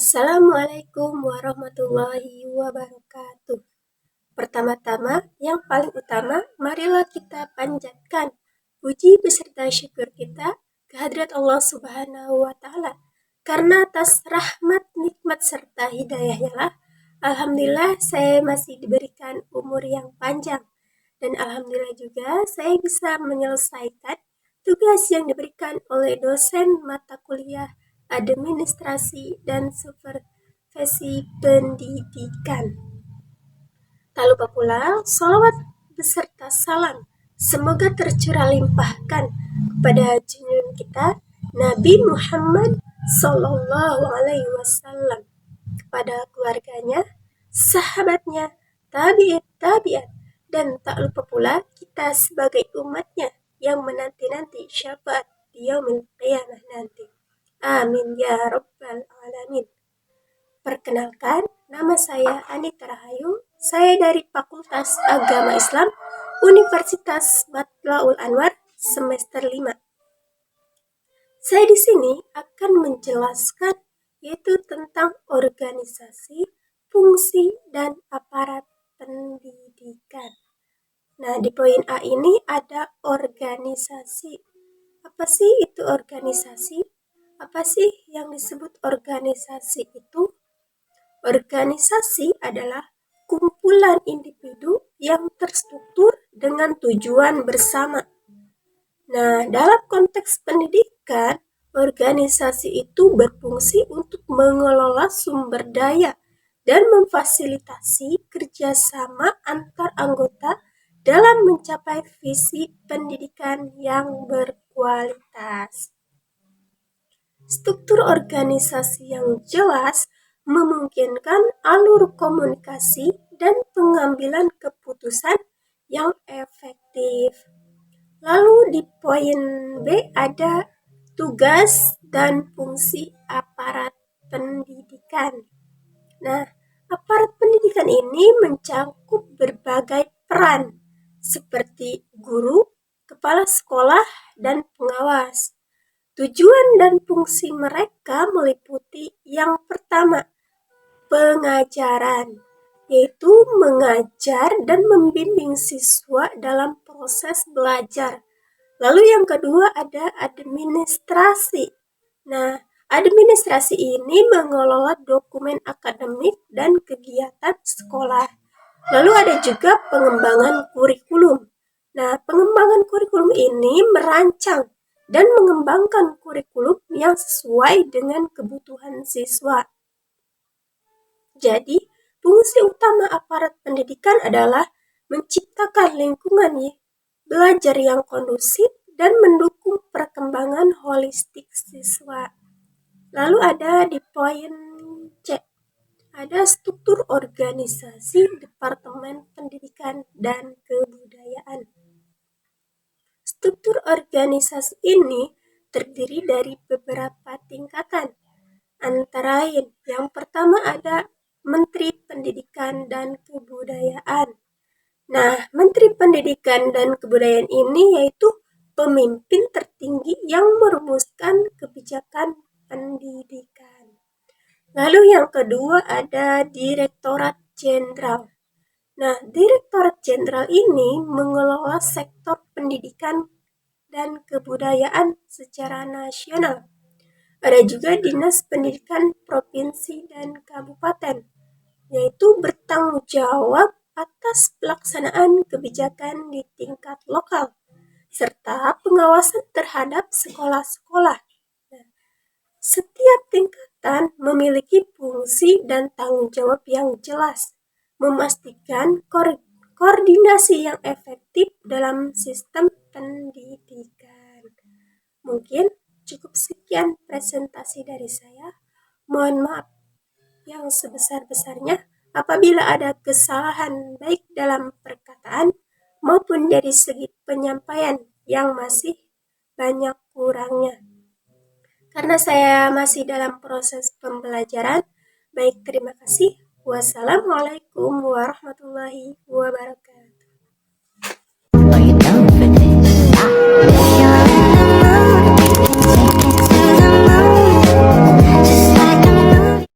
Assalamualaikum warahmatullahi wabarakatuh. Pertama-tama, yang paling utama, marilah kita panjatkan puji beserta syukur kita kehadirat Allah Subhanahu wa Ta'ala. Karena atas rahmat, nikmat serta hidayahnya lah, alhamdulillah saya masih diberikan umur yang panjang. Dan alhamdulillah juga saya bisa menyelesaikan tugas yang diberikan oleh dosen mata kuliah administrasi dan supervisi pendidikan. Tak lupa pula salawat beserta salam semoga tercurah limpahkan kepada junjungan kita Nabi Muhammad Sallallahu Alaihi Wasallam, kepada keluarganya, sahabatnya, tabi'at, dan tak lupa pula kita sebagai umatnya yang menanti-nanti syafaat di yaumil qiyamah nanti. Amin ya rabbal alamin. Perkenalkan, nama saya Anita Rahayu. Saya dari Fakultas Agama Islam Universitas Matlaul Anwar semester 5. Saya di sini akan menjelaskan yaitu tentang organisasi, fungsi, dan aparat pendidikan. Nah, di poin A ini ada organisasi. Apa sih itu organisasi? Apa sih yang disebut organisasi itu? Organisasi adalah kumpulan individu yang terstruktur dengan tujuan bersama. Nah, dalam konteks pendidikan, organisasi itu berfungsi untuk mengelola sumber daya dan memfasilitasi kerjasama antar anggota dalam mencapai visi pendidikan yang berkualitas. Struktur organisasi yang jelas memungkinkan alur komunikasi dan pengambilan keputusan yang efektif. Lalu di poin B ada tugas dan fungsi aparat pendidikan. Nah, aparat pendidikan ini mencakup berbagai peran seperti guru, kepala sekolah, dan pengawas. Tujuan dan fungsi mereka meliputi yang pertama, pengajaran, yaitu mengajar dan membimbing siswa dalam proses belajar. Lalu yang kedua ada administrasi. Nah, administrasi ini mengelola dokumen akademik dan kegiatan sekolah. Lalu ada juga pengembangan kurikulum. Nah, pengembangan kurikulum ini merancang dan mengembangkan kurikulum yang sesuai dengan kebutuhan siswa. Jadi, fungsi utama aparat pendidikan adalah menciptakan lingkungan belajar yang kondusif dan mendukung perkembangan holistik siswa. Lalu ada di poin C, ada struktur organisasi Departemen Pendidikan dan Kebudayaan. Struktur organisasi ini terdiri dari beberapa tingkatan. Antara lain, yang pertama ada Menteri Pendidikan dan Kebudayaan. Nah, Menteri Pendidikan dan Kebudayaan ini yaitu pemimpin tertinggi yang merumuskan kebijakan pendidikan. Lalu yang kedua ada Direktorat Jenderal. Nah, Direktorat Jenderal ini mengelola sektor pendidikan dan kebudayaan secara nasional. Ada juga Dinas Pendidikan Provinsi dan Kabupaten, yaitu bertanggung jawab atas pelaksanaan kebijakan di tingkat lokal, serta pengawasan terhadap sekolah-sekolah. Nah, setiap tingkatan memiliki fungsi dan tanggung jawab yang jelas, memastikan koordinasi yang efektif dalam sistem pendidikan. Mungkin cukup sekian presentasi dari saya. Mohon maaf yang sebesar-besarnya apabila ada kesalahan baik dalam perkataan maupun dari segi penyampaian yang masih banyak kurangnya. Karena saya masih dalam proses pembelajaran, baik terima kasih. Wassalamualaikum warahmatullahi wabarakatuh.